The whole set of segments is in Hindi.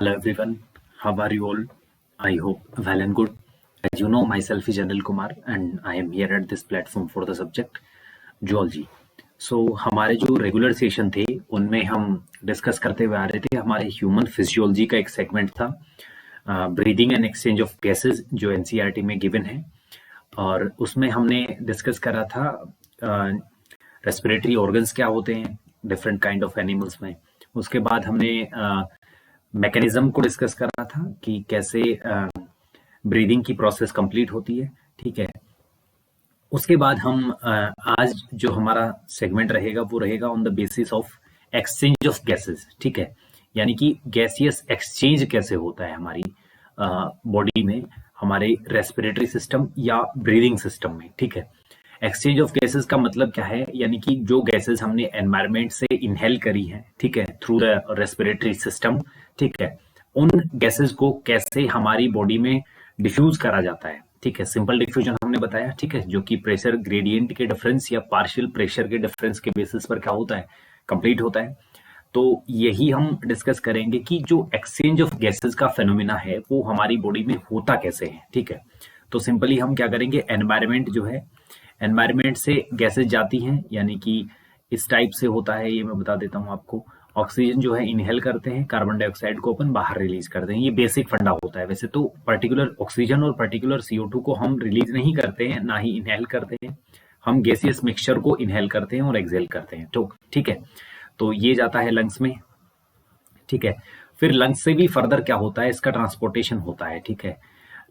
Hello everyone, how are you all? I hope well and good. As you know, myself is Anil Kumar and I am here at this platform for the subject zoology. So हमारे जो रेगुलर सेशन थे उनमें हम डिस्कस करते हुए आ रहे थे हमारे ह्यूमन फिजियोलॉजी का एक सेगमेंट था breathing and exchange of gases जो एनसीईआरटी में गिवन है और उसमें हमने डिस्कस करा था रेस्पिरेटरी ऑर्गन्स क्या होते हैं डिफरेंट काइंड ऑफ एनिमल्स में। उसके बाद हमने मैकेनिज्म को डिस्कस करा था कि कैसे ब्रीदिंग की प्रोसेस कंप्लीट होती है। ठीक है, उसके बाद हम आज जो हमारा सेगमेंट रहेगा वो रहेगा on the basis of exchange of gases. ठीक है, यानी कि गैसियस एक्सचेंज कैसे होता है हमारी बॉडी में, हमारे रेस्पिरेटरी सिस्टम या ब्रीदिंग सिस्टम में। ठीक है, एक्सचेंज ऑफ गैसेस का मतलब क्या है, यानी कि जो गैसेस हमने एनवायरमेंट से इनहेल करी है, ठीक है, थ्रू द रेस्पिरेटरी सिस्टम, ठीक है, उन गैसेस को कैसे हमारी बॉडी में डिफ्यूज करा जाता है। ठीक है, सिंपल डिफ्यूजन हमने बताया, ठीक है, जो कि प्रेशर ग्रेडियंट के डिफरेंस या पार्शियल प्रेशर के डिफरेंस के बेसिस पर क्या होता है, कंप्लीट होता है। तो यही हम डिस्कस करेंगे कि जो एक्सचेंज ऑफ गैसेस का फेनोमेना है वो हमारी बॉडी में होता कैसे है। ठीक है, तो सिंपली हम क्या करेंगे, एनवायरमेंट जो है, एनवायरमेंट से गैसेस जाती हैं, यानी कि इस टाइप से होता है, ये मैं बता देता हूँ आपको। ऑक्सीजन जो है इनहेल करते हैं, कार्बन डाइऑक्साइड को अपन बाहर रिलीज करते हैं, ये बेसिक फंडा होता है। वैसे तो पर्टिकुलर ऑक्सीजन और पर्टिकुलर CO2 को हम रिलीज नहीं करते हैं, ना ही इनहेल करते हैं, हम गैसियस मिक्सचर को इनहेल करते हैं और एक्सहेल करते हैं। तो ठीक है, तो ये जाता है लंग्स में। ठीक है, फिर लंग्स से भी फर्दर क्या होता है, इसका ट्रांसपोर्टेशन होता है। ठीक है,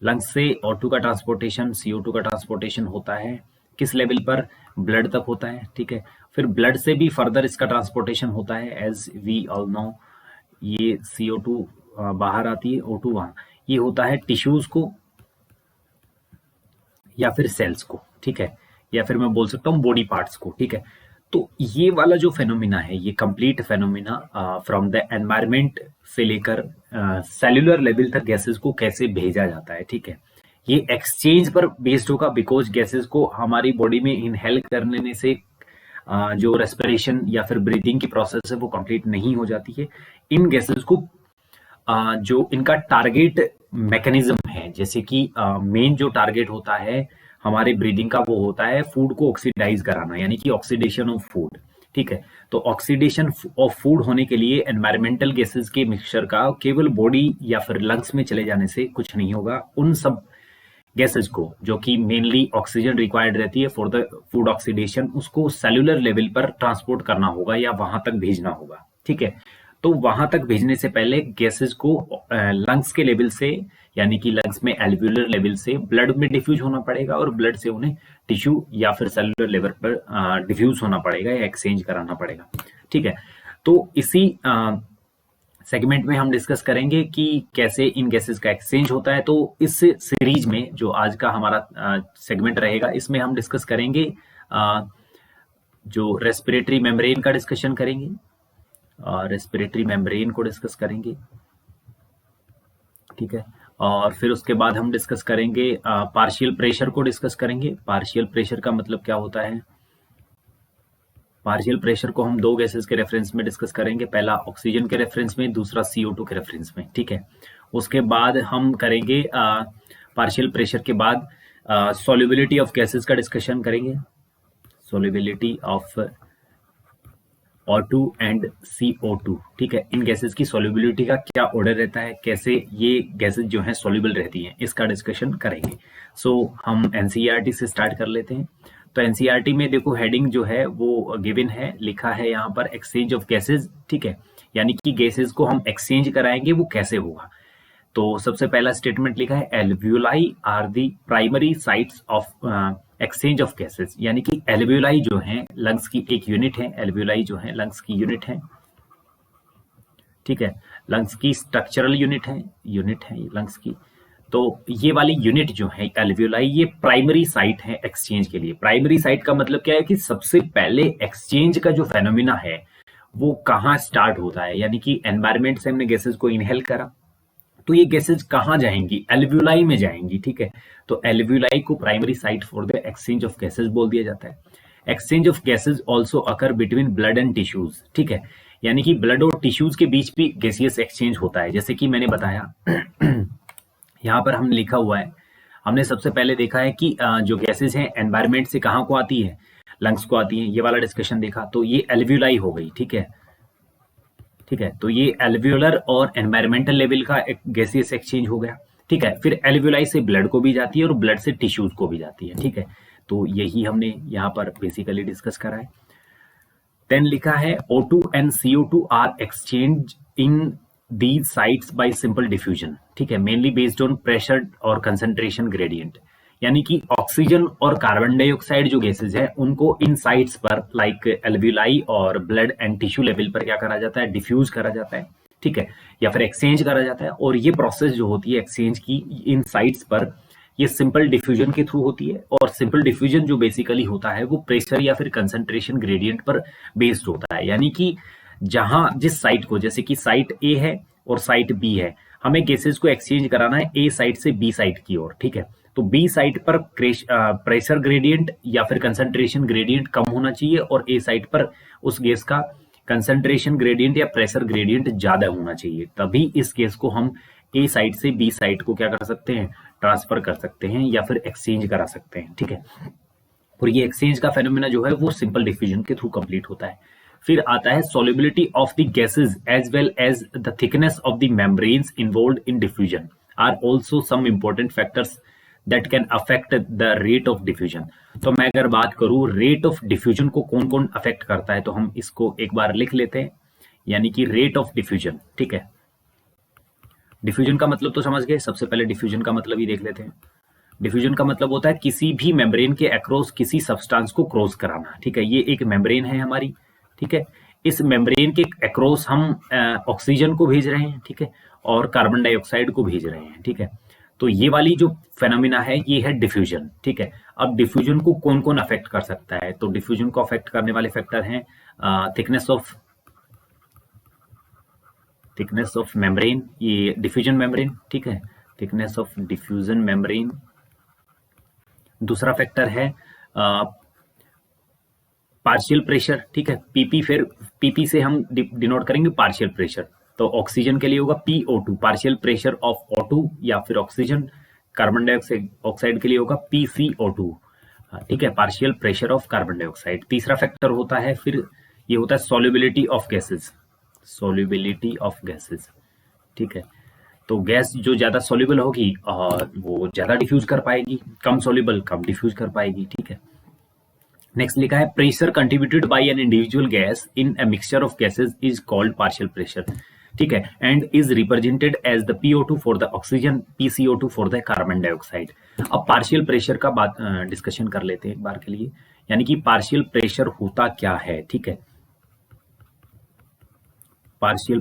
लंग्स से O2 का ट्रांसपोर्टेशन, CO2 का ट्रांसपोर्टेशन होता है, किस लेवल पर, ब्लड तक होता है। ठीक है, फिर ब्लड से भी फर्दर इसका ट्रांसपोर्टेशन होता है, एज वी ऑल नो, ये CO2 बाहर आती है, O2 वहां, ये होता है टिश्यूज को या फिर सेल्स को। ठीक है, या फिर मैं बोल सकता हूँ बॉडी पार्ट्स को। ठीक है, तो ये वाला जो फेनोमिना है, ये complete phenomena from the environment से लेकर सेल्यूलर लेवल तक गैसेस को कैसे भेजा जाता है। ठीक है, ये एक्सचेंज पर बेस्ड होगा, बिकॉज गैसेस को हमारी बॉडी में इनहेल करने से जो रेस्पिरेशन या फिर ब्रीदिंग की प्रोसेस है वो कंप्लीट नहीं हो जाती है। इन गैसेस को जो इनका टारगेट मैकेनिज्म है, जैसे कि मेन जो टारगेट होता है हमारे ब्रीदिंग का वो होता है फूड को ऑक्सीडाइज कराना, यानी कि ऑक्सीडेशन ऑफ फूड। ठीक है, तो ऑक्सीडेशन ऑफ फूड होने के लिए एनवायरमेंटल गैसेस के मिक्सचर का केवल बॉडी या फिर लंग्स में चले जाने से कुछ नहीं होगा। उन सब गैसेस को जो कि मेनली ऑक्सीजन रिक्वायर्ड रहती है फॉर द फूड ऑक्सीडेशन, उसको सेल्यूलर लेवल पर ट्रांसपोर्ट करना होगा या वहां तक भेजना होगा। ठीक है, तो वहां तक भेजने से पहले गैसेस को लंग्स के लेवल से, यानी कि लंग्स में एल्वियोलर लेवल से ब्लड में डिफ्यूज होना पड़ेगा और ब्लड से उन्हें टिश्यू या फिर सेल्यूलर लेवल पर डिफ्यूज होना पड़ेगा या एक्सचेंज कराना पड़ेगा। ठीक है, तो इसी सेगमेंट में हम डिस्कस करेंगे कि कैसे इन गैसेस का एक्सचेंज होता है। तो इस सीरीज में जो आज का हमारा सेगमेंट रहेगा, इसमें हम डिस्कस करेंगे जो रेस्पिरेटरी मेम्ब्रेन का डिस्कशन करेंगे, रेस्पिरेटरी मेम्ब्रेन को डिस्कस करेंगे। ठीक है, और फिर उसके बाद हम डिस्कस करेंगे पार्शियल प्रेशर को डिस्कस करेंगे। पार्शियल प्रेशर का मतलब क्या होता है, पार्शियल प्रेशर को हम दो गैसेस के रेफरेंस में डिस्कस करेंगे, पहला ऑक्सीजन के रेफरेंस में, दूसरा CO2 के रेफरेंस में। ठीक है, उसके बाद हम करेंगे पार्शियल प्रेशर के बाद सॉल्युबिलिटी ऑफ गैसेस का डिस्कशन करेंगे, solubility of O2 and CO2। ठीक है, इन गैसेस की सॉल्युबिलिटी का क्या ऑर्डर रहता है, कैसे ये गैसेस जो हैं सॉल्युबल रहती हैं, इसका डिस्कशन करेंगे। सो हम एनसीईआरटी से स्टार्ट कर लेते हैं। तो एनसीईआरटी में देखो हेडिंग जो है वो गिवन है, लिखा है यहाँ पर एक्सचेंज ऑफ गैसेस। ठीक है, यानी कि गैसेस को हम एक्सचेंज कराएंगे वो कैसे होगा। तो सबसे पहला स्टेटमेंट लिखा है, alveoli are the primary sites of exchange of gases, यानी कि एल्वियोलाई जो है लंग्स की एक यूनिट है, एल्वियोलाई जो है लंग्स की यूनिट है। ठीक है, लंग्स की स्ट्रक्चरल यूनिट है लंग्स की। तो ये वाली यूनिट जो है एल्वियोलाई, ये प्राइमरी साइट है एक्सचेंज के लिए। प्राइमरी साइट का मतलब क्या है कि सबसे पहले एक्सचेंज का जो फेनोमिना है वो कहाँ स्टार्ट होता है, यानी कि एनवायरमेंट से हमने गैसेस को इनहेल करा, तो ये गैसेज कहाँ जाएंगी, एल्वियोलाई में जाएंगी। ठीक है, तो एल्वियोलाई को primary site for the exchange of gases बोल दिया जाता है। Exchange of gases also occur between blood and tissues. ठीक है, यानी कि ब्लड और टिश्यूज के बीच भी गैसियस एक्सचेंज होता है, जैसे कि मैंने बताया। यहाँ पर हमने लिखा हुआ है, हमने सबसे पहले देखा है कि जो गैसेज हैं एनवायरमेंट से कहाँ को आती है, लंग्स को आती है, ये वाला डिस्कशन देखा। तो ये एल्वियोलाई हो गई, ठीक है, ठीक है। तो ये एल्वियोलर और एनवायरमेंटल लेवल का एक गैसियस एक्सचेंज हो गया, ठीक है। फिर एल्वियोलाई से ब्लड को भी जाती है और ब्लड से टिश्यूज को भी जाती है, ठीक है। तो यही हमने यहाँ पर बेसिकली डिस्कस करा है। देन लिखा है O2 and CO2 are exchange in these sites by simple diffusion, ठीक है, मेनली बेस्ड ऑन प्रेशर और कंसंट्रेशन ग्रेडियंट। यानी कि ऑक्सीजन और कार्बन डाइऑक्साइड जो गैसेज है उनको इन साइट्स पर लाइक एल्वियोलाई और ब्लड एंड टिश्यू लेवल पर क्या करा जाता है, डिफ्यूज करा जाता है, ठीक है, या फिर एक्सचेंज करा जाता है। और ये प्रोसेस जो होती है एक्सचेंज की इन साइट्स पर, ये सिंपल डिफ्यूजन के थ्रू होती है। और सिंपल डिफ्यूजन जो बेसिकली होता है वो प्रेशर या फिर कंसंट्रेशन ग्रेडियंट पर बेस्ड होता है। यानी कि जहां जिस साइट को, जैसे कि साइट ए है और साइट बी है, हमें गैसेज को एक्सचेंज कराना है ए साइट से बी साइट की ओर, ठीक है। तो बी साइट पर प्रेशर ग्रेडियंट या फिर कंसंट्रेशन ग्रेडियंट कम होना चाहिए और ए साइट पर उस गैस का कंसंट्रेशन ग्रेडियंट या प्रेशर ग्रेडियंट ज्यादा होना चाहिए। तभी इस गैस को हम ए साइट से बी साइट को क्या कर सकते हैं, ट्रांसफर कर सकते हैं या फिर एक्सचेंज करा सकते हैं, ठीक है। और ये एक्सचेंज का फेनोमेना जो है वो सिंपल डिफ्यूजन के थ्रू कंप्लीट होता है। फिर आता है solubility of the gases as well as the thickness of the membranes involved in diffusion are also some important factors that can affect the rate of diffusion। तो मैं अगर बात करूं रेट ऑफ डिफ्यूजन को कौन कौन अफेक्ट करता है, तो हम इसको एक बार लिख लेते हैं। यानी कि रेट ऑफ डिफ्यूजन, ठीक है। डिफ्यूजन का मतलब तो समझ गए, सबसे पहले डिफ्यूजन का मतलब ही देख लेते हैं। डिफ्यूजन का मतलब होता है किसी भी मेम्ब्रेन के अक्रॉस किसी सब्सटेंस को क्रॉस कराना, ठीक है। ये एक मेम्ब्रेन है हमारी, ठीक है। इस मेम्ब्रेन के अक्रॉस हम ऑक्सीजन को भेज रहे हैं, ठीक है, और कार्बन डाइऑक्साइड को भेज रहे हैं, ठीक है। तो ये वाली जो फेनोमेना है ये है डिफ्यूजन, ठीक है। अब डिफ्यूजन को कौन कौन अफेक्ट कर सकता है, तो डिफ्यूजन को अफेक्ट करने वाले फैक्टर हैं थिकनेस ऑफ मेम्ब्रेन, ये डिफ्यूजन मेम्ब्रेन, ठीक है, थिकनेस ऑफ डिफ्यूजन मेम्ब्रेन। दूसरा फैक्टर है पार्शियल प्रेशर, ठीक है, पीपी। फिर पीपी से हम डिनोट करेंगे पार्शियल प्रेशर। तो ऑक्सीजन के लिए होगा PO2, partial pressure of O2, या फिर ऑक्सीजन कार्बन डाइऑक्साइड के लिए होगा PCO2, ठीक है, partial pressure of carbon dioxide. तीसरा फैक्टर होता है फिर ये होता है solubility of gases, solubility of gases, ठीक है। तो गैस जो ज्यादा सॉल्युबल होगी वो ज्यादा डिफ्यूज कर पाएगी, कम सॉल्युबल कम डिफ्यूज कर पाएगी, ठीक है। नेक्स्ट लिखा है pressure contributed by an individual gas in a mixture of gases is called partial pressure, ठीक है, and is represented as the PO2 for the oxygen, PCO2 for the carbon dioxide. अब पार्शियल प्रेशर का बात डिस्कशन कर लेते हैं एक बार के लिए। यानी कि पार्शियल प्रेशर होता क्या है, ठीक है। पार्शियल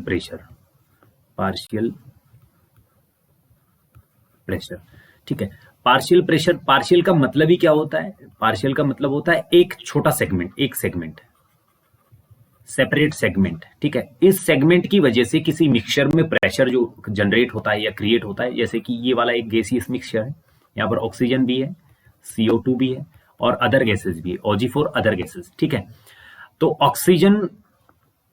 प्रेशर, ठीक है। पार्शियल प्रेशर, पार्शियल का मतलब ही क्या होता है, पार्शियल का मतलब होता है एक छोटा सेगमेंट, एक सेगमेंट, सेपरेट सेगमेंट, ठीक है। इस सेगमेंट की वजह से किसी मिक्सचर में प्रेशर जो जनरेट होता है या क्रिएट होता है, जैसे कि ये वाला एक गैसियस मिक्सचर है, यहाँ पर ऑक्सीजन भी है, CO2 भी है और अदर गैसेस भी है, OG4 अदर गैसेस, ठीक है। तो ऑक्सीजन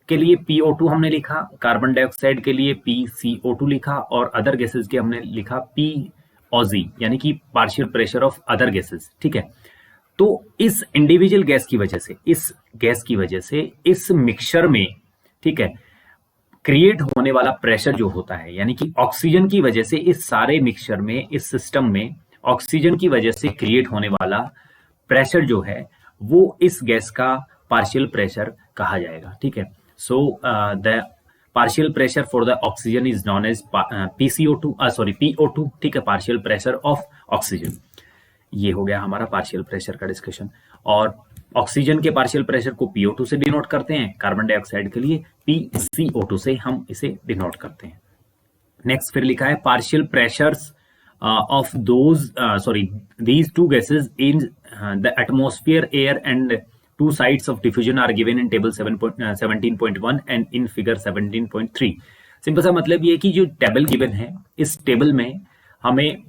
के लिए PO2 हमने लिखा, कार्बन डाइऑक्साइड के लिए PCO2 लिखा और अदर गैसेस के हमने लिखा POZ, यानी कि partial pressure of other gases, ठीक है। तो इस इंडिविजुअल गैस की वजह से, इस गैस की वजह से इस मिक्सचर में, ठीक है, क्रिएट होने वाला प्रेशर जो होता है, यानी कि ऑक्सीजन की वजह से इस सारे मिक्सचर में, इस सिस्टम में ऑक्सीजन की वजह से क्रिएट होने वाला प्रेशर जो है वो इस गैस का पार्शियल प्रेशर कहा जाएगा, ठीक है। So the partial pressure for the oxygen is known as PO2, ठीक है, पार्शियल प्रेशर ऑफ ऑक्सीजन। ये हो गया हमारा पार्शियल प्रेशर का डिस्कशन। और ऑक्सीजन के पार्शियल प्रेशर को PO2 से डिनोट करते हैं, कार्बन डाइऑक्साइड के लिए PCO2 से हम इसे डिनोट करते हैं। नेक्स्ट फिर लिखा है partial pressures of these two gases in the atmosphere, air and two sides of diffusion are given in table 17.1 and in figure 17.3। Simple सा मतलब ये है कि जो टेबल गिवन है, इस टेबल में हमें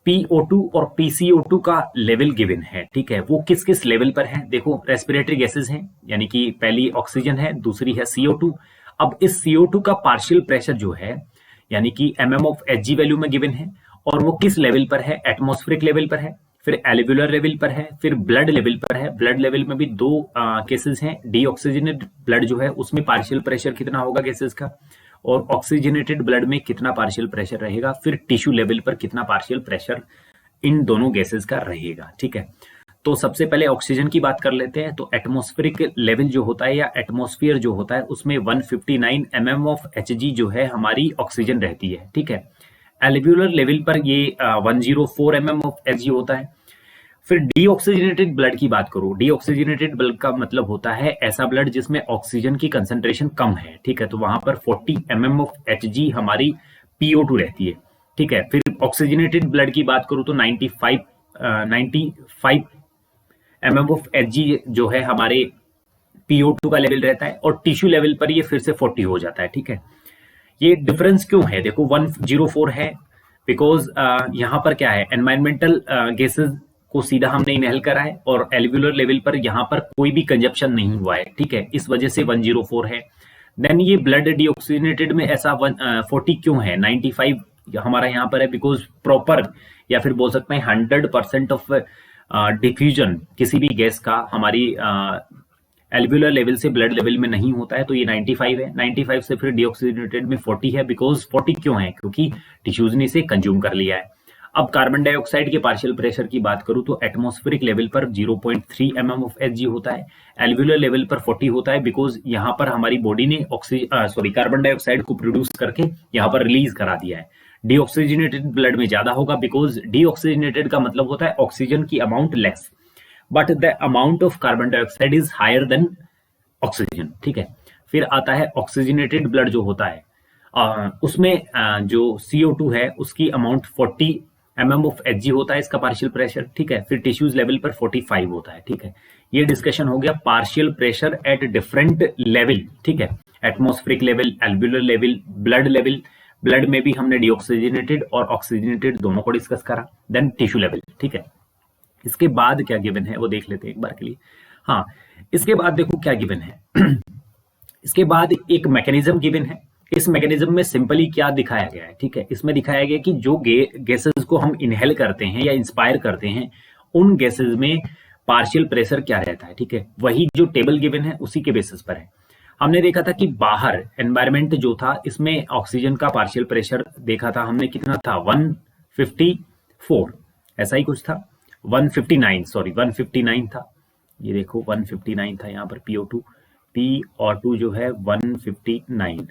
PO2 और PCO2 का लेवल गिवन है, ठीक है। वो किस किस लेवल पर है, देखो रेस्पिरेटरी गैसेस हैं, यानी कि पहली ऑक्सीजन है, दूसरी है CO2, अब इस CO2 का पार्शियल प्रेशर जो है यानी कि mm ऑफ Hg वैल्यू में गिवन है, और वो किस लेवल पर है, एटमॉस्फेरिक लेवल पर है, फिर एल्वियुलर लेवल पर है, फिर ब्लड लेवल पर है। ब्लड लेवल में भी दो केसेस हैं, डीऑक्सीजनेटेड ब्लड जो है उसमें पार्शियल प्रेशर कितना होगा गैसेस का, और ऑक्सीजनेटेड ब्लड में कितना पार्शियल प्रेशर रहेगा, फिर टिश्यू लेवल पर कितना पार्शियल प्रेशर इन दोनों गैसेस का रहेगा। ठीक है, तो सबसे पहले ऑक्सीजन की बात कर लेते हैं। तो एटमॉस्फेरिक लेवल जो होता है या एटमॉस्फेयर जो होता है उसमें 159 mm ऑफ Hg जो है हमारी ऑक्सीजन रहती है। ठीक है, एल्वियुलर लेवल पर ये 104 mm ऑफ Hg होता है। फिर डीऑक्सीजनेटेड ब्लड की बात करूं, डीऑक्सीजनेटेड ब्लड का मतलब होता है ऐसा ब्लड जिसमें ऑक्सीजन की कंसंट्रेशन कम है। ठीक है, तो वहां पर 40 mm ऑफ Hg हमारी PO2 रहती है। ठीक है, फिर ऑक्सीजनेटेड ब्लड की बात करूं तो 95 mm ऑफ Hg जो है हमारे PO2 का लेवल रहता है, और टिश्यू लेवल पर ये फिर से 40 हो जाता है। ठीक है, ये डिफरेंस क्यों है, देखो 104 है बिकॉज यहाँ पर क्या है, एनवायरमेंटल गैसेस को सीधा हमने इनहेल करा है, और एल्वियुलर लेवल पर यहाँ पर कोई भी कंजप्शन नहीं हुआ है। ठीक है, इस वजह से 104 है। देन ये ब्लड डीऑक्सीजनेटेड में ऐसा 40 क्यों है, 95 हमारा यहाँ पर है बिकॉज प्रॉपर या फिर बोल सकते हैं 100% ऑफ डिफ्यूजन किसी भी गैस का हमारी एल्वियुलर लेवल से ब्लड लेवल में नहीं होता है, तो ये 95 है। 95 से फिर डीऑक्सीजनेटेड में 40 है बिकॉज 40 क्यों है, क्योंकि टिश्यूज ने इसे कंज्यूम कर लिया है। अब कार्बन डाइऑक्साइड के पार्शियल प्रेशर की बात करूं तो एटमॉस्फेरिक लेवल पर 0.3 mm ऑफ Hg होता है, एल्वियुलर लेवल पर 40 होता है बिकॉज यहाँ पर हमारी बॉडी ने कार्बन डाइऑक्साइड को प्रोड्यूस करके यहाँ पर रिलीज करा दिया है। डीऑक्सीजनेटेड ब्लड में ज्यादा होगा बिकॉज डीऑक्सीजनेटेड का मतलब होता है ऑक्सीजन की amount less, but the amount of carbon dioxide is higher than oxygen. ठीक है, फिर आता है ऑक्सीजनेटेड ब्लड जो होता है उसमें जो CO2 है उसकी अमाउंट 40 mm ऑफ Hg होता है, इसका पार्शियल प्रेशर। ठीक है, फिर टिश्यूज लेवल पर 45 होता है। ठीक है, ये डिस्कशन हो गया partial pressure at different level. ठीक है, atmospheric level, alveolar level, blood level. Blood में भी हमने डीऑक्सीजनेटेड और ऑक्सीजनेटेड दोनों को डिस्कस करा। Then tissue level. ठीक है, इसके बाद क्या गिवन है वो देख लेते हैं एक बार के लिए। हाँ, इसके बाद देखो क्या गिवन है इसके बाद एक मैकेनिज्म गिवन है। इस मैकेनिज्म में सिंपली क्या दिखाया गया है, ठीक है, इसमें दिखाया गया कि जो गैसेस को हम इनहेल करते हैं या इंस्पायर करते हैं उन गैसेस में पार्शियल प्रेशर क्या रहता है। ठीक है, वही जो टेबल गिवन है उसी के बेसिस पर है। हमने देखा था कि बाहर एनवायरमेंट जो था इसमें ऑक्सीजन का पार्शियल प्रेशर देखा था हमने, कितना था 154 ऐसा ही कुछ था, 159 था। ये देखो 159 था यहाँ पर PO2, P और 2 जो है 159,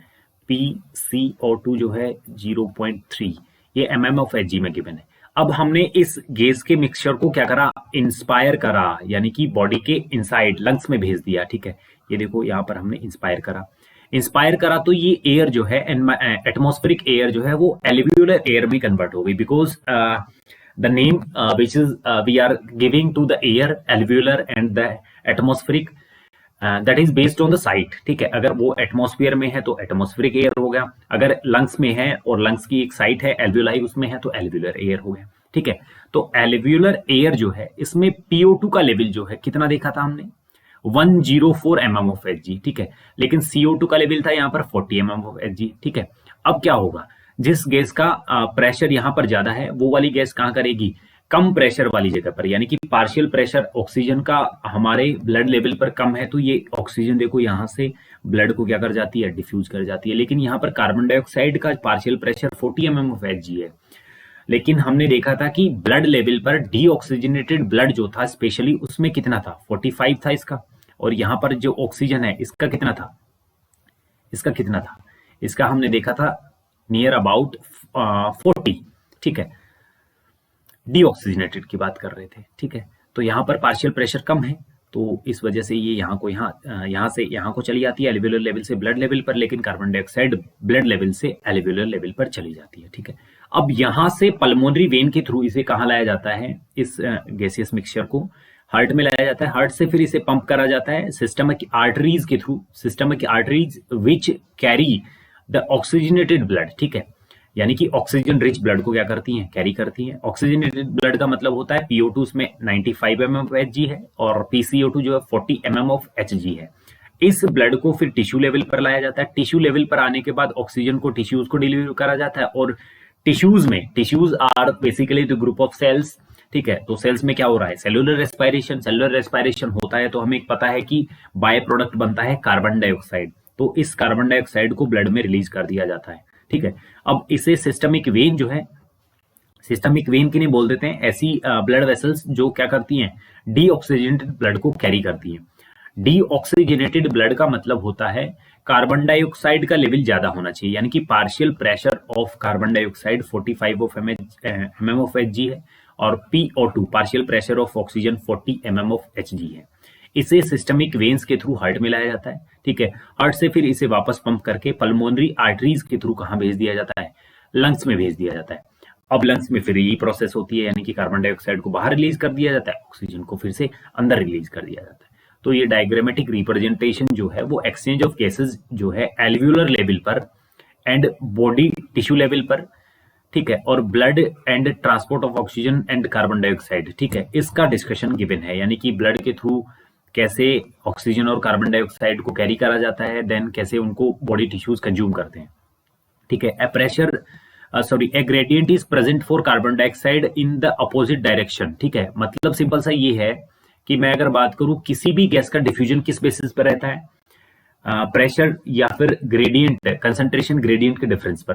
PCO2 जो है 0.3, ये mm ऑफ Hg में गिवन है। अब हमने इस गैस के मिक्सचर को क्या करा, इंस्पायर करा, यानी कि बॉडी के इनसाइड लंग्स में भेज दिया। ठीक है, ये देखो यहाँ पर हमने इंस्पायर करा तो ये एयर जो है एटमॉस्फेरिक एयर जो है वो एल्वियुलर एयर में कन्वर्ट हो गई because the name which is we are giving to the air alveolar and the atmospheric that is based on the site। ठीक है, अगर वो एटमॉस्फेयर में है तो एटमॉस्फेरिक एयर हो गया, अगर लंग्स में है और लंग्स की एक साइट है एल्वियोलाई उसमें है तो एल्वियुलर एयर हो गया। ठीक है, तो एल्वियुलर एयर जो है इसमें PO2 का लेवल जो है कितना देखा था हमने, 104 mm ऑफ Hg। ठीक है, लेकिन CO2 का लेवल था यहाँ पर 40 mm ऑफ Hg। ठीक है, अब क्या होगा, जिस गैस का प्रेशर यहाँ पर ज्यादा है वो वाली गैस कहाँ करेगी, कम प्रेशर वाली जगह पर, यानी कि पार्शियल प्रेशर ऑक्सीजन का हमारे ब्लड लेवल पर कम है तो ये ऑक्सीजन देखो यहाँ से ब्लड को क्या कर जाती है, डिफ्यूज कर जाती है। लेकिन यहाँ पर कार्बन डाइऑक्साइड का partial pressure 40 mm of Hg है, लेकिन हमने देखा था कि ब्लड लेवल पर डीऑक्सीजनेटेड ब्लड जो था स्पेशली उसमें कितना था, 45 था इसका, और यहाँ पर जो ऑक्सीजन है इसका कितना था, इसका हमने देखा था नियर अबाउट 40। ठीक है, डीऑक्सीजनेटेड की बात कर रहे थे। ठीक है, तो यहाँ पर पार्शियल प्रेशर कम है तो इस वजह से ये यहाँ से यहाँ को चली जाती है एल्वियुलर लेवल से ब्लड लेवल पर, लेकिन कार्बन डाइऑक्साइड ब्लड लेवल से एल्वियुलर लेवल पर चली जाती है। ठीक है, अब यहाँ से पल्मोनरी वेन के थ्रू इसे कहाँ लाया जाता है, इस गैसियस मिक्सचर को हार्ट में लाया जाता है, हार्ट से फिर इसे पंप करा जाता है सिस्टमिक आर्टरीज के through, systemic arteries which carry the oxygenated blood. ठीक है, यानी कि ऑक्सीजन रिच ब्लड को क्या करती हैं, कैरी करती हैं। ऑक्सीजनेटेड ब्लड का मतलब होता है PO2 उसमें 95 mm ऑफ Hg है और PCO2 जो है 40 mm ऑफ Hg है। इस ब्लड को फिर टिश्यू लेवल पर लाया जाता है। टिश्यू लेवल पर आने के बाद ऑक्सीजन को टिश्यूज को डिलीवर करा जाता है, और tissues are basically the group of cells, ठीक है। तो सेल्स में क्या हो रहा है, सेलुलर रेस्पिरेशन होता है, तो हमें पता है कि बाय प्रोडक्ट बनता है कार्बन डाइऑक्साइड, तो इस कार्बन डाइऑक्साइड को ब्लड में रिलीज कर दिया जाता है, ठीक है। अब इसे सिस्टमिक वेन जो है, सिस्टमिक वेन किन्हें बोल देते हैं, ऐसी ब्लड वेसल्स जो क्या करती हैं, डीऑक्सीजनेटेड ब्लड को कैरी करती हैं। डीऑक्सीजनेटेड ब्लड का मतलब होता है कार्बन डाइऑक्साइड का लेवल ज्यादा होना चाहिए, यानी कि partial pressure of carbon dioxide 45 of mm of Hg है, और PO2 partial pressure of oxygen 40 mm of Hg है। इसे सिस्टमिक वेन्स के थ्रू हार्ट में लाया जाता है, ठीक है। हार्ट से फिर इसे वापस पंप करके पल्मोनरी आर्टरीज के थ्रू कहाँ भेज दिया जाता है, लंग्स में भेज दिया जाता है। अब लंग्स में फिर यही प्रोसेस होती है, यानी कि कार्बन डाइऑक्साइड को बाहर रिलीज कर दिया जाता है, ऑक्सीजन को फिर से अंदर रिलीज कर दिया जाता है। तो ये डायग्रामेटिक रिप्रेजेंटेशन जो है वो एक्सचेंज ऑफ गैसेस जो है एल्वियोलर लेवल पर एंड बॉडी टिश्यू लेवल पर, ठीक है, और blood and transport of oxygen and carbon dioxide, ठीक है, इसका डिस्कशन गिवन है, यानी कि ब्लड के थ्रू कैसे ऑक्सीजन और कार्बन डाइऑक्साइड को कैरी करा जाता है, देन कैसे उनको बॉडी टिश्यूज कंज्यूम करते हैं, ठीक है। A gradient is present for carbon dioxide in the opposite direction, ठीक है। मतलब सिंपल सा ये है कि मैं अगर बात करूं किसी भी गैस का डिफ्यूजन किस बेसिस पर रहता है, प्रेशर या फिर ग्रेडियंट, कंसंट्रेशन ग्रेडियंट के डिफरेंस पर।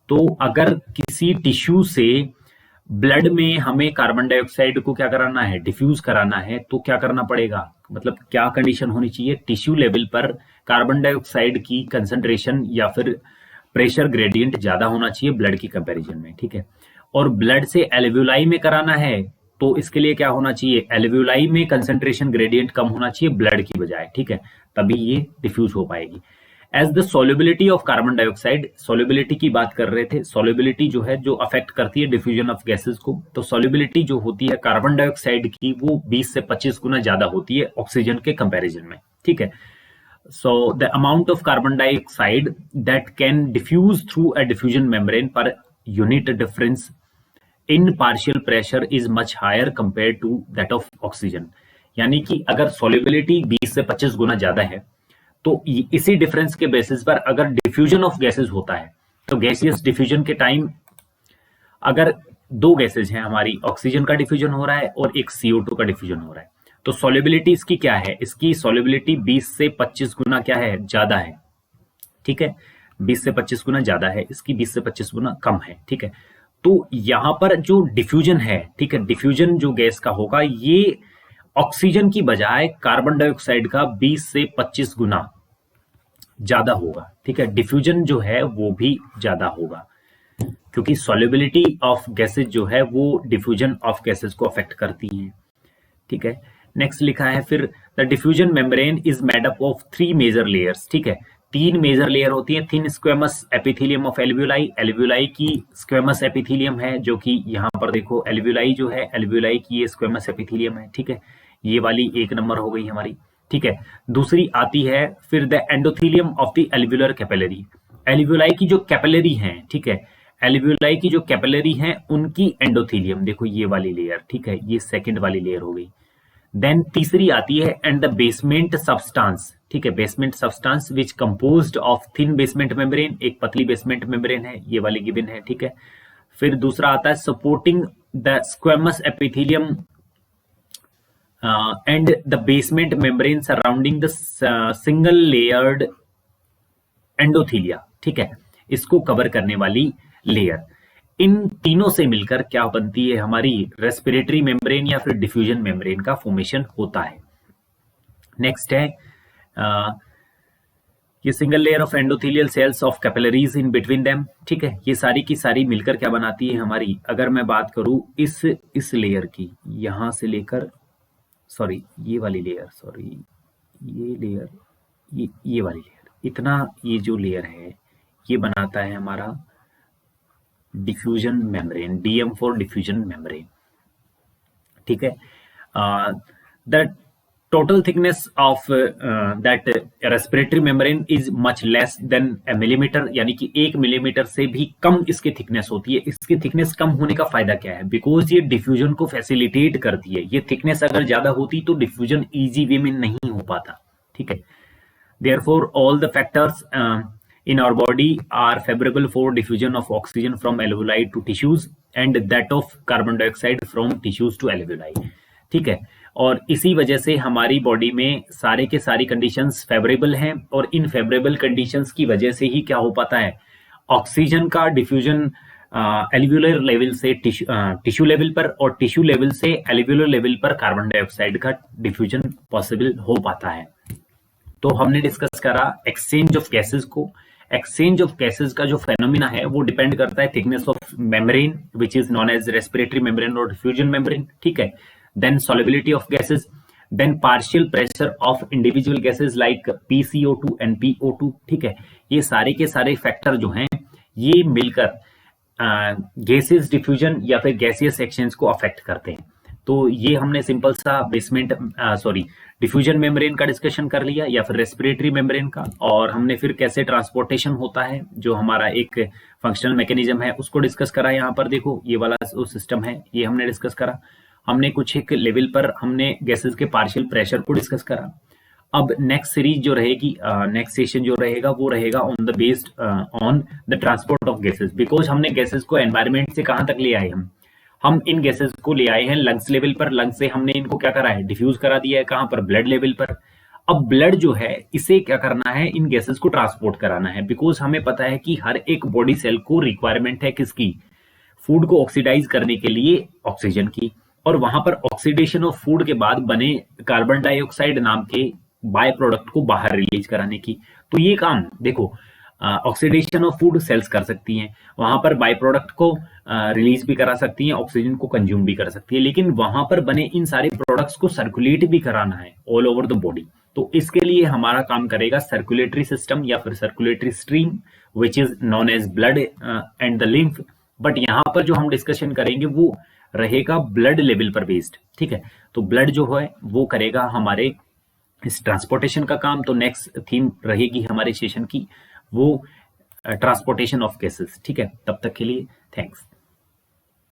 तो अगर किसी टिश्यू से ब्लड में हमें कार्बन डाइऑक्साइड को क्या कराना है, डिफ्यूज कराना है, तो क्या करना पड़ेगा, मतलब क्या कंडीशन होनी चाहिए, टिश्यू लेवल पर कार्बन डाइऑक्साइड की कंसंट्रेशन या फिर प्रेशर ग्रेडियंट ज्यादा होना चाहिए ब्लड की कंपैरिजन में, ठीक है। और ब्लड से एल्वियोलाई में कराना है तो इसके लिए क्या होना चाहिए, एल्वियोलाई में कंसंट्रेशन ग्रेडियंट कम होना चाहिए ब्लड की बजाय, ठीक है, तभी ये डिफ्यूज हो पाएगी। As the solubility of carbon dioxide, solubility की बात कर रहे थे, सोल्युबिलिटी जो है जो अफेक्ट करती है डिफ्यूजन ऑफ गैसेस को, तो सोल्युबिलिटी जो होती है कार्बन डाइऑक्साइड की वो 20 से 25 गुना ज्यादा होती है ऑक्सीजन के कंपैरिजन में, ठीक है। So the amount of carbon dioxide that can diffuse through a diffusion membrane per unit difference in partial pressure is much higher compared to that of oxygen. यानी कि अगर solubility 20 से 25 गुना ज्यादा है तो इसी डिफरेंस के बेसिस पर अगर डिफ्यूजन ऑफ गैसेस होता है तो गैसियस डिफ्यूजन के टाइम अगर दो गैसेज हैं हमारी, ऑक्सीजन का डिफ्यूजन हो रहा है और एक CO2 का डिफ्यूजन हो रहा है, तो सॉल्युबिलिटी इसकी क्या है, इसकी सॉल्युबिलिटी 20 से 25 गुना क्या है, ज्यादा है, ठीक है। 20 से 25 गुना ज्यादा है, इसकी 20 से 25 गुना कम है, ठीक है। तो यहां पर जो डिफ्यूजन है, ठीक है, डिफ्यूजन जो गैस का होगा ये ऑक्सीजन की बजाय कार्बन डाइऑक्साइड का 20 से 25 गुना ज्यादा होगा, ठीक है। डिफ्यूजन जो है वो भी ज्यादा होगा क्योंकि सॉल्युबिलिटी ऑफ गैसेज जो है वो डिफ्यूजन ऑफ गैसेज को अफेक्ट करती हैं, ठीक है। नेक्स्ट लिखा है फिर the diffusion membrane is made up of 3 major layers, ठीक है। 3 मेजर लेयर होती है, thin squamous epithelium of alveoli, alveoli की स्क्वेमस एपिथेलियम है, जो कि यहाँ पर देखो एल्वियोलाई जो है, एल्वियोलाई की ये स्क्वेमस एपिथेलियम है, ठीक है। ये वाली 1 नंबर हो गई हमारी, ठीक है। दूसरी आती है फिर the endothelium of the alveolar capillary, alveoli की जो कैपिलरी हैं, ठीक है, एल्वियोलाई की जो कैपिलरी हैं उनकी एंडोथेलियम, देखो ये वाली लेयर, ठीक है, ये सेकंड वाली लेयर हो गई। देन तीसरी आती है एंड द बेसमेंट सब्सटेंस, ठीक है, basement substance which composed of thin basement membrane, एक पतली बेसमेंट मेम्ब्रेन है, ये वाली गिवन है, ठीक है। फिर दूसरा आता है supporting the squamous epithelium and the basement membrane surrounding the single layered endothelia, ठीक है, इसको कवर करने वाली लेयर। इन तीनों से मिलकर क्या बनती है हमारी रेस्पिरेटरी मेम्ब्रेन या फिर डिफ्यूजन मेम्ब्रेन का फॉर्मेशन होता है। नेक्स्ट है ये single layer of endothelial cells of capillaries in between them, ठीक है। ये सारी की सारी मिलकर क्या बनाती है हमारी, अगर मैं बात करूं इस लेयर की, यहां से लेकर सॉरी ये वाली लेयर, सॉरी ये लेयर, ये वाली लेयर, इतना ये जो लेयर है ये बनाता है हमारा diffusion membrane, DM for diffusion membrane, ठीक है। The total thickness of that respiratory membrane is much less than A millimetre, यानी कि 1 मिलीमीटर से भी कम इसकी थिकनेस होती है। इसकी थिकनेस कम होने का फायदा क्या है, बिकॉज ये डिफ्यूजन को फैसिलिटेट करती है। ये थिकनेस अगर ज्यादा होती तो डिफ्यूजन इजी वे में नहीं हो पाता, ठीक है। Therefore, all the factors in our body are favorable for diffusion of oxygen from alveoli to tissues and that of carbon dioxide from tissues to alveoli. ठीक है, और इसी वजह से हमारी बॉडी में सारे के सारी कंडीशंस फेवरेबल हैं और इन फेवरेबल कंडीशंस की वजह से ही क्या हो पाता है, ऑक्सीजन का डिफ्यूजन एल्वियोलर लेवल से टिश्यू लेवल पर और टिश्यू लेवल से एल्वियोलर लेवल पर कार्बन डाइऑक्साइड का डिफ्यूजन पॉसिबल हो पाता है। तो हमने डिस्कस करा एक्सचेंज ऑफ गैसेस को। एक्सचेंज ऑफ गैसेस का जो फेनोमिना है वो डिपेंड करता है thickness of membrane which is known as respiratory membrane और डिफ्यूजन मेम्ब्रेन, ठीक है। Then solubility of gases, then partial pressure of individual gases like PCO2 and PO2, ठीक है। ये सारे के सारे फैक्टर जो हैं ये मिलकर गैसेस डिफ्यूजन या फिर गैसियस एक्सचेंज को अफेक्ट करते हैं। तो ये हमने सिंपल सा बेसमेंट डिफ्यूजन मेम्ब्रेन का डिस्कशन कर लिया या फिर रेस्पिरेटरी मेम्ब्रेन का, और हमने फिर कैसे ट्रांसपोर्टेशन होता है जो हमारा एक फंक्शनल मैकेनिज्म है उसको डिस्कस करा। यहाँ पर देखो ये वाला सिस्टम है, ये हमने डिस्कस करा। हमने कुछ एक लेवल पर हमने गैसेस के पार्शियल प्रेशर को डिस्कस करा। अब नेक्स्ट सीरीज जो रहेगी, नेक्स्ट सेशन जो रहेगा वो रहेगा on the based on the transport of gases, because हमने गैसेस को एनवायरमेंट से कहां तक ले आए, हम इन गैसेस को ले आए हैं लंग्स लेवल पर। लंग्स से हमने इनको क्या करा है, डिफ्यूज करा दिया है कहां पर, ब्लड लेवल पर। अब ब्लड जो है इसे क्या करना है, इन गैसेस को ट्रांसपोर्ट कराना है, बिकॉज हमें पता है कि हर एक बॉडी सेल को रिक्वायरमेंट है किसकी, फूड को ऑक्सीडाइज करने के लिए ऑक्सीजन की, और वहां पर ऑक्सीडेशन ऑफ फूड के बाद बने कार्बन डाइऑक्साइड नाम के बाय प्रोडक्ट को बाहर रिलीज कराने की। तो ये काम देखो ऑक्सीडेशन ऑफ फूड सेल्स कर सकती हैं, वहां पर बाय प्रोडक्ट को रिलीज भी करा सकती हैं, ऑक्सीजन को कंज्यूम भी कर सकती है, लेकिन वहां पर बने इन सारे प्रोडक्ट्स को सर्कुलेट भी कराना है ऑल ओवर द बॉडी। तो इसके लिए हमारा काम करेगा सर्कुलेटरी सिस्टम या फिर circulatory stream which is known as blood and the lymph. But यहाँ पर जो हम डिस्कशन करेंगे वो रहेगा ब्लड लेवल पर बेस्ड, ठीक है। तो ब्लड जो है वो करेगा हमारे इस ट्रांसपोर्टेशन का काम। तो नेक्स्ट थीम रहेगी हमारे सेशन की वो ट्रांसपोर्टेशन ऑफ गैसेस, ठीक है। तब तक के लिए थैंक्स।